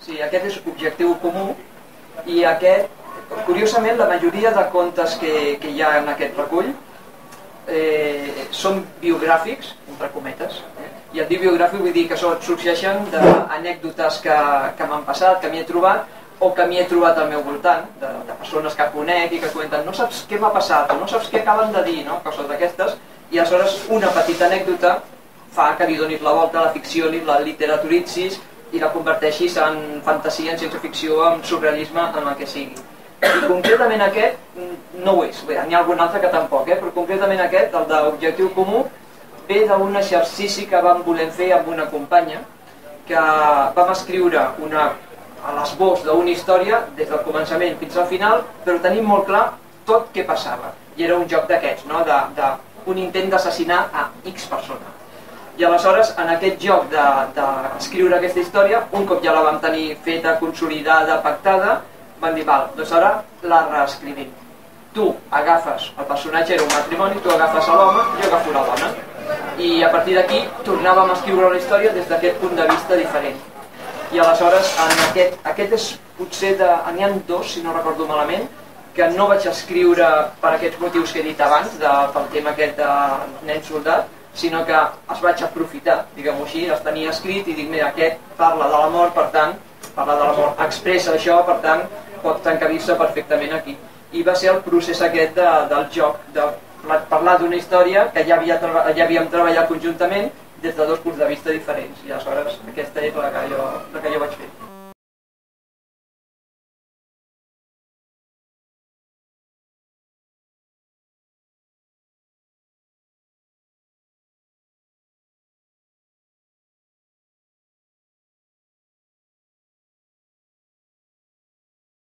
Sí, aquest és objectiu comú i aquest, curiosament, la majoria de contes que hi ha en aquest recull són biogràfics, entre cometes, i el dir biogràfic vull dir que sorgeixen d'anècdotes que m'han passat, que m'hi he trobat o que m'hi he trobat al meu voltant, de persones que conec i que comenten no saps què m'ha passat o no saps què acaben de dir, no? Coses d'aquestes, i aleshores una petita anècdota fa que li donis la volta a la ficció, la literaturitzis i la converteixis en fantasia, en ciència-ficció, en surrealisme, en el que sigui. I concretament aquest no ho és, n'hi ha algun altre que tampoc, però concretament aquest, el d'objectiu comú, ve d'un exercici que vam voler fer amb una companya, que vam escriure a l'esbós d'una història des del començament fins al final, però tenim molt clar tot què passava. I era un joc d'aquests, d'un intent d'assassinar a X persona. I aleshores, en aquest joc d'escriure aquesta història, un cop ja la vam tenir feta, consolidada, pactada, vam dir, val, doncs ara la reescrivim. Tu agafes, el personatge era un matrimoni, tu agafes l'home, jo agafo la dona. I a partir d'aquí tornàvem a escriure la història des d'aquest punt de vista diferent. I aleshores, aquest és potser n'hi ha dos, si no recordo malament, que no vaig escriure per aquests motius que he dit abans, pel tema aquest de nen soldat, sinó que els vaig aprofitar, diguem-ho així, els tenia escrit i dic, mira, aquest parla de l'amor, per tant, parla de l'amor, expressa això, per tant, pot encabir-se perfectament aquí. I va ser el procés aquest del joc, de parlar d'una història que ja havíem treballat conjuntament des de dos punts de vista diferents. I aleshores aquesta és la que jo vaig fer.